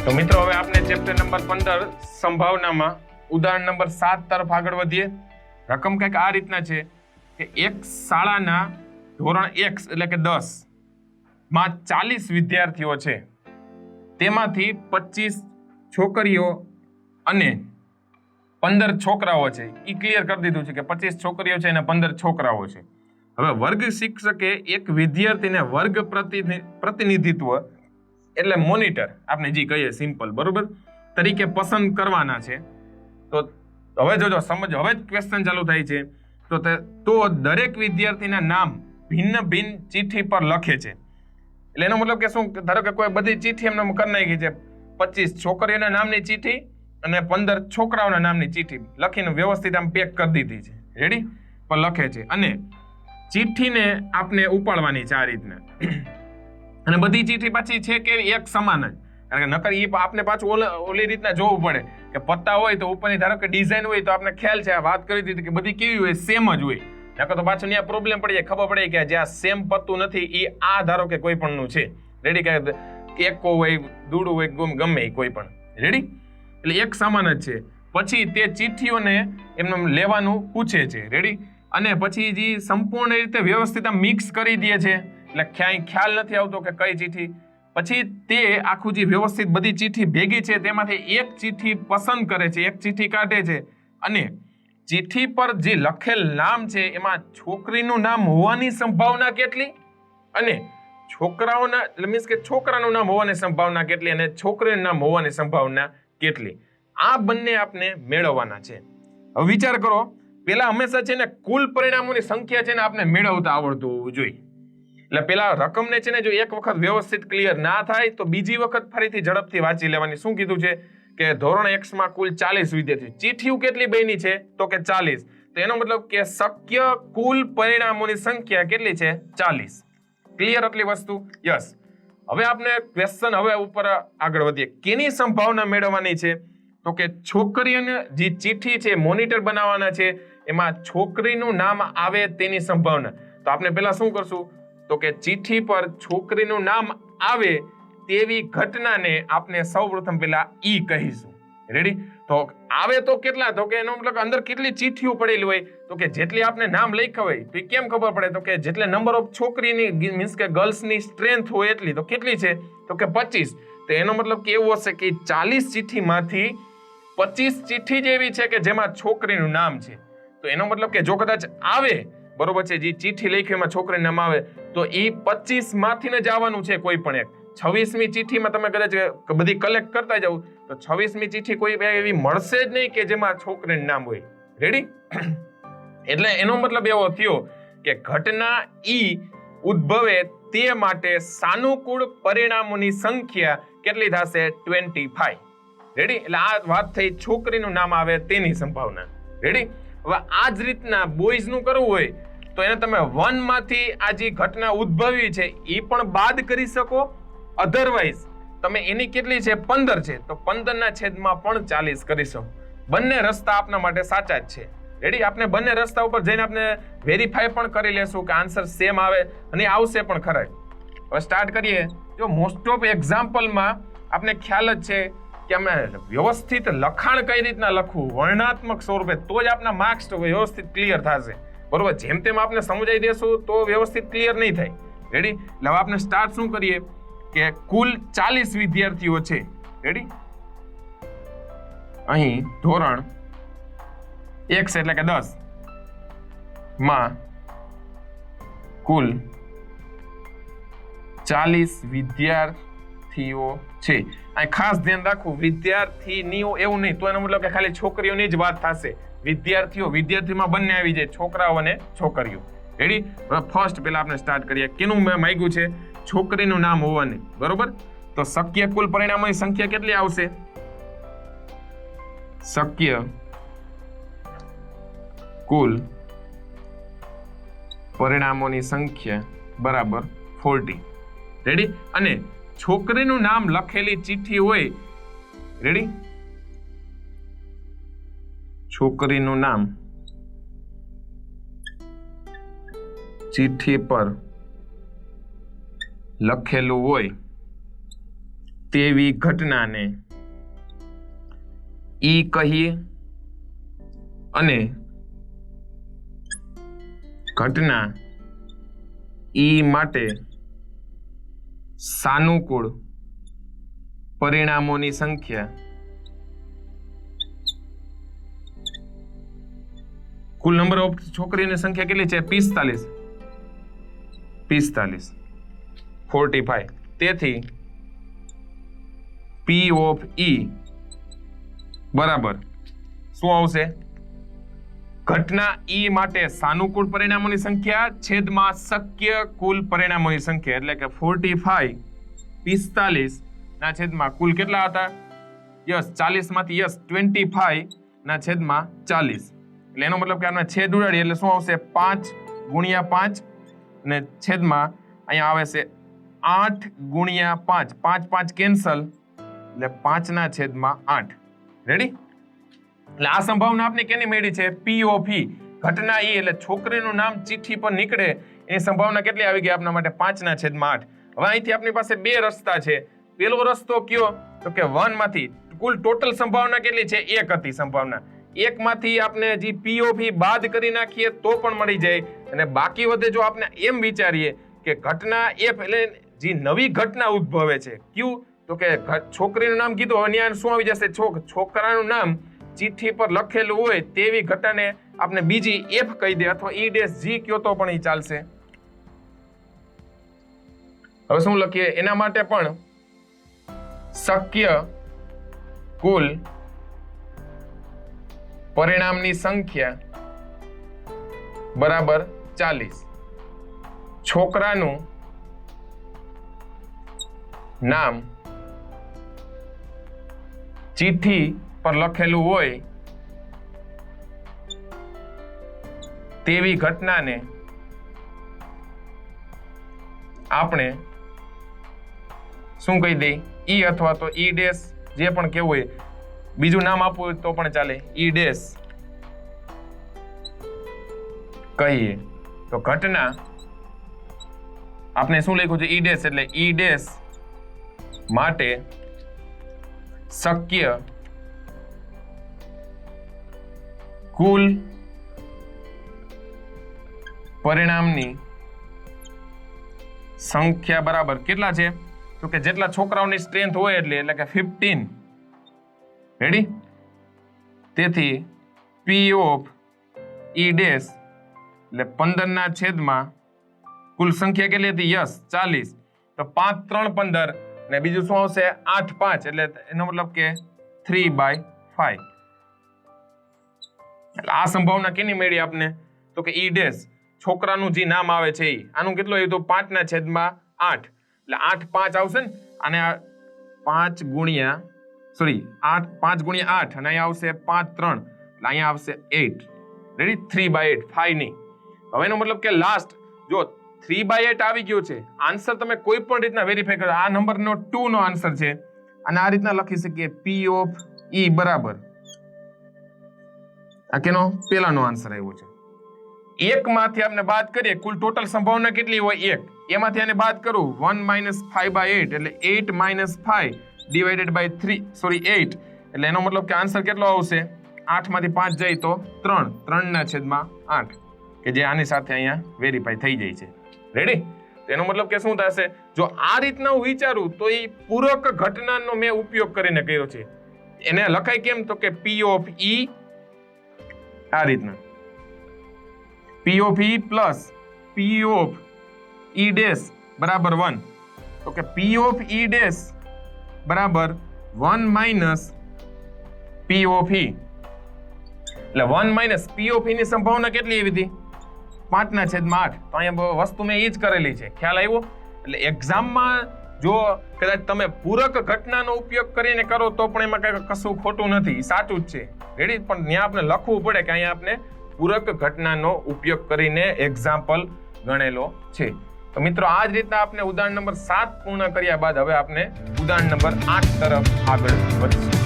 તો મિત્રો હવે આપણે ચેપ્ટર નંબર 15 સંભાવનામાં ઉદાહરણ નંબર 7 તરફ આગળ વધીએ. રકમ કંઈક આ રીતના છે કે એક શાળાના ધોરણ 1 એટલે કે 10 માં 40 વિદ્યાર્થીઓ છે. તેમાંથી 25 છોકરીઓ અને 15 છોકરાઓ છે. એ ક્લિયર કરી દીધું છે કે 25 છોકરીઓ છે અને 15 છોકરાઓ છે. હવે વર્ગ શિક્ષકે એક વિદ્યાર્થીને વર્ગ પ્રતિનિધિત્વ એટલે મોનિટર આપણે જે કહીએ સિમ્પલ બરોબર તરીકે પસંદ કરવાના છે. તો હવે જોજો સમજો, હવે જ ક્વેશ્ચન ચાલુ થાય છે. તો દરેક વિદ્યાર્થીના નામ ભિન્ન ભિન્ન ચિઠ્ઠી પર લખે છે. એટલે એનો મતલબ કે શું, ધારો કે કોઈ બધી ચિઠ્ઠી એમને કરી નાખી છે, 25 છોકરીઓના નામની ચિઠ્ઠી અને 15 છોકરાઓના નામની ચિઠ્ઠી લખીને વ્યવસ્થિત આમ પેક કરી દીધી છે. રેડી પર લખે છે અને ચિઠ્ઠીને આપણે ઉપાડવાની છે આ રીતના. અને બધી ચિઠ્ઠી પાછી છે કે એક સમાન જ, કારણ કે નકર ઈ આપણે પાછું ઓલી રીતના જોવું પડે કે પત્તા હોય તો ઉપરની ધારો કે ડિઝાઇન હોય તો આપણે ખ્યાલ છે, વાત કરી દીધી કે બધી કેવી હોય, સેમ જ હોય. નકર તો પાછું ત્યાં પ્રોબ્લેમ પડી જાય, ખબર પડે કે જ્યાં સેમ પત્તું નથી એ આ ધારો કે કોઈ પણનું છે. રેડી, કે એકો હોય, દૂડું હોય, ગમે કોઈ પણ. રેડી, એટલે એક સમાન જ છે. પછી તે ચિઠ્ઠીઓને એમને લેવાનું પૂછે છે. રેડી, અને પછી જે સંપૂર્ણ રીતે વ્યવસ્થિત મિક્સ કરી દે છે, એટલે ક્યાંય ખ્યાલ નથી આવતો કે કઈ ચિઠ્ઠી. પછી તે આખું જે વ્યવસ્થિત બધી ચિઠ્ઠી ભેગી છે તેમાંથી એક ચિઠ્ઠી પસંદ કરે છે, એક ચિઠ્ઠી કાઢે છે અને ચિઠ્ઠી પર જે લખેલ નામ છે એમાં છોકરીનું નામ હોવાની સંભાવના કેટલી અને છોકરાઓના એટલે મીન્સ કે છોકરાનું નામ હોવાની સંભાવના કેટલી અને છોકરીનું નામ હોવાની સંભાવના કેટલી, આ બંને આપણે મેળવવાના છે. હવે વિચાર કરો, પેલા હંમેશા છે ને કુલ પરિણામોની સંખ્યા છે ને આપણે મેળવતા આવડતું હોવું જોઈએ. એટલે પેલા રકમને છે ને જો એક વખત વ્યવસ્થિત ક્લિયર ના થાય તો બીજી વખત ફરીથી ઝડપથી વાંચી લેવાની. શું કીધું છે કે ધોરણ 1 માં કુલ 40 વિદ્યાર્થી, ચિઠ્ઠીઓ કેટલી બની છે તો કે 40. તો એનો મતલબ કે શક્ય કુલ પરિણામોની સંખ્યા કેટલી છે? 40. ક્લિયર આટલી વસ્તુ? યસ. હવે આપણે ક્વેશ્ચન હવે ઉપર આગળ વધીએ. કેની સંભાવના મેળવવાની છે તો કે છોકરીઓને જે ચિઠ્ઠી છે મોનિટર બનાવવાના છે એમાં છોકરીનું નામ આવે તેની સંભાવના. તો આપણે પેલા શું કરશું તો કે ચિઠ્ઠી પર છોકરીનું નામ આવે તેવી ઘટનાને આપણે સૌપ્રથમ પેલા ઈ કહીશું. રેડી, તો આવે તો કેટલા, તો કે એનો મતલબ અંદર કેટલી ચિઠ્ઠીઓ પડેલી હોય, તો કે જેટલી આપણે નામ લખ્યા હોય તો કેમ ખબર પડે તો કે જેટલે નંબર ઓફ છોકરીની મીન્સ કે ગર્લ્સની સ્ટ્રેન્થ હોય એટલી, તો કેટલી છે તો કે 25. તો એનો મતલબ કે એવું હશે કે 40 ચિઠ્ઠીમાંથી 25 ચિઠ્ઠી જ એવી છે કે જેમાં છોકરીનું નામ છે. તો એનો મતલબ કે જો કદાચ આવે બરોબર છે, જે ચિઠ્ઠી લખી એમાં છોકરીનું નામ આવે તો એ 25 માંથી જ આવવાનું છે કોઈ પણ એક. 26મી ચિઠ્ઠીમાં તમે કદાચ બધી કલેક્ટ કરતા જાવ તો 26મી ચિઠ્ઠી કોઈ એવી મળશે જ નહીં કે જેમાં છોકરીનું નામ હોય. રેડી, એટલે એનો મતલબ એવો થયો કે ઘટના ઈ ઉદ્ભવે તે માટે સાનુકૂળ પરિણામોની સંખ્યા કેટલી થશે? 25. રેડી, એટલે આ વાત થઈ છોકરીનું નામ આવે તેની સંભાવના. રેડી, હવે આ જ રીતના બોયઝનું કરવું હોય તો એને તમે 1 માંથી આ જે ઘટના ઉદ્ભવી છે એ પણ બાદ કરી શકો. અધરવાઇઝ તમે એની કેટલી છે? 15 છે, તો 15 ના છેદમાં પણ 40 કરી શકો. બંને રસ્તા આપના માટે સાચા જ છે. રેડી, આપણે બંને રસ્તા ઉપર જઈને આપણે વેરીફાઈ પણ કરી લેશું કે આન્સર સેમ આવે અને આવશે પણ ખરા. હવે સ્ટાર્ટ કરીએ. જો મોસ્ટ ઓફ એક્ઝામ્પલમાં આપણે ખ્યાલ જ છે કે અમે વ્યવસ્થિત લખાણ કઈ રીતના લખવું વર્ણાત્મક સ્વરૂપે, તો જ આપના માર્ક્સ વ્યવસ્થિત ક્લિયર થશે. બરોબર, જેમ તેમ આપણે સમજાઈ દેશું તો વ્યવસ્થિત ક્લિયર નહીં થાય. રેડી, એટલે હવે આપણે સ્ટાર્ટ શું કરીએ કે કુલ 40 વિદ્યાર્થીઓ છે. રેડી, અહીં ધોરણ 1 એટલે કે 10 માં કુલ 40 વિદ્યાર્થીઓ છે. અહીં ખાસ ધ્યાન રાખવું, વિદ્યાર્થીનીઓ એવું નહીં, તો એનો મતલબ કે ખાલી છોકરીઓની જ વાત થશે. વિદ્યાર્થીઓમાં બંને આવી જાય, છોકરાઓ અને છોકરીઓ. રેડી, ફર્સ્ટ પેલા આપણે સ્ટાર્ટ કરીએ. કેનું માંગ્યું છે? છોકરીનું નામ હોવાની. બરોબર, તો શક્ય કુલ પરિણામોની સંખ્યા કેટલી આવશે? શક્ય કુલ પરિણામોની સંખ્યા બરાબર 40. રેડી, અને છોકરીનું નામ લખેલી ચિઠ્ઠી હોય. રેડી, છોકરીનું નામ ચિઠ્ઠી પર લખેલું હોય તેવી ઘટનાને ઈ કહીએ અને ઘટના ઈ માટે સાનુકૂળ પરિણામોની સંખ્યા કુલ નંબર ઓફ છોકરીની સંખ્યા કેટલી છે? 45. તેથી P of E બરાબર શું આવશે? ઘટના ઈ માટે સાનુકૂળ પરિણામોની સંખ્યા છેદમાં શક્ય કુલ પરિણામોની સંખ્યા, એટલે કે 45 ના છેદમાં કુલ કેટલા હતા? યસ 40 માંથી યસ 25 ના છેદમાં 40, એટલે એનો મતલબ કે આપણે છેદ ઉડાડીએ એટલે શું આવશે? 5 ગુણ્યા 5 અને છેદમાં અહીંયા આવે છે 8 ગુણ્યા 5, 5 5 કેન્સલ એટલે 5 ના છેદમાં 8. રેડી? એટલે આ સંભાવના આપણે કેની મળી છે? P of E, ઘટના ઈ એટલે છોકરીનું નામ ચિઠ્ઠી પર નીકળે એની સંભાવના કેટલી આવી ગઈ આપણા માટે? 5 ના છેદમાં 8. હવે અહીંથી આપણી પાસે બે રસ્તા છે. પેલો રસ્તો કયો? તો કે 1 માંથી કુલ ટોટલ સંભાવના કેટલી છે? 1 હતી સંભાવના. 1 માંથી આપણે જે P of E બાદ કરી નાખીએ તો પણ મળી જાય, અને બાકી વધે જો આપણે એમ વિચારીએ કે ઘટના F એટલે જે નવી ઘટના ઉદ્ભવે છે કયું? તો કે છોકરીનું નામ કીધું, હવે ત્યાં શું આવી જશે? છોકરાનું નામ ચિઠ્ઠી પર લખેલું હોય તેવી ઘટનાને આપણે બીજી F કહી દે અથવા E' G કયો તો પણ એ ચાલશે. હવે શું લખીએ? એના માટે પણ શક્ય કુલ પરિણામની સંખ્યા બરાબર 40. છોકરાનું નામ ચિઠ્ઠી પર લખેલું હોય તેવી ઘટનાને આપણે શું કહી દઈએ? ઈ અથવા તો E' જે પણ કેવું હોય, બીજું નામ આપવું હોય તો પણ ચાલે, E' કહીએ. તો ઘટના આપણે શું લખ્યું છે? E' એટલે E' માટે શક્ય કુલ પરિણામની સંખ્યા બરાબર કેટલા છે? તો કે જેટલા છોકરાઓની સ્ટ્રેન્થ હોય એટલે કે 15. રેડી? તેથી P of E' એટલે 15 ના છેદમાં કુલ સંખ્યા કેટલી હતી? યસ 40. તો 5 3 15 ને બીજું શું આવશે? 8 5, એટલે એનો મતલબ કે 3/5. એટલે આ સંભાવના કેની મળી આપને? તો કે E' છોકરાનું જે નામ આવે છે એ આનું કેટલું આવ્યું? તો 5 ના છેદમાં 8, એટલે 8 5 આવશે ને, અને 5 ગુણ્યા 8 અને અહીંયા આવશે 5 3, એટલે અહીંયા આવશે 8. રેડી? 3/8, 5 નહીં. હવે એનો મતલબ કે લાસ્ટ જો 3/8 આવી ગયો છે, આન્સર તમે કોઈ પણ રીતના વેરીફાઈ કરો. આ નંબરનો 2 નો આન્સર છે, અને આ રીતના લખી શકીએ P of E બરાબર આ કેનો? પેલાનો આન્સર આવ્યો છે. 1 માંથી આપણે બાદ કરીએ, કુલ ટોટલ સંભાવના કેટલી હોય? 1. એમાંથી આને બાદ કરું 1 - 5/8 એટલે 8 - 5 ડિવાઇડેડ બાય 8, એટલે એનો મતલબ કે આન્સર કેટલો આવશે? 8 માંથી 5 જાય તો 3 ના છેદમાં 8, કે જે આની સાથે અહીંયા વેરીફાઈ થઈ જાય છે. રેડી? એનો મતલબ કે શું થશે? જો આ રીતના હું વિચારું તો એ પૂરક ઘટનાનો મેં ઉપયોગ કરીને કર્યો છે. એને લખાય કેમ? તો કે P of E આ રીતના P of E plus P of E' બરાબર 1. તો કે P of E' બરાબર 1 minus P of E, એટલે 1 minus P of E ની સંભાવના કેટલી આવી હતી? 5 ના છેદમાં 8. તો અહીંયા વસ્તુ મેં એ જ કરેલી છે. ખ્યાલ આવ્યો? એટલે એક્ઝામમાં જો કદાચ તમે પૂરક ઘટનાનો ઉપયોગ કરીને કરો તો પણ એમાં કઈ કશું ખોટું નથી, સાચું જ છે. રેડી? પણ ત્યાં આપણે લખવું પડે કે અહીંયા આપણે પૂરક ઘટનાનો ઉપયોગ કરીને એક્ઝામ્પલ ગણેલો છે. તો મિત્રો આ જ રીતના આપણે ઉદાહરણ નંબર 7 પૂર્ણ કર્યા બાદ હવે આપણે ઉદાહરણ નંબર 8 તરફ આગળ વધીશું.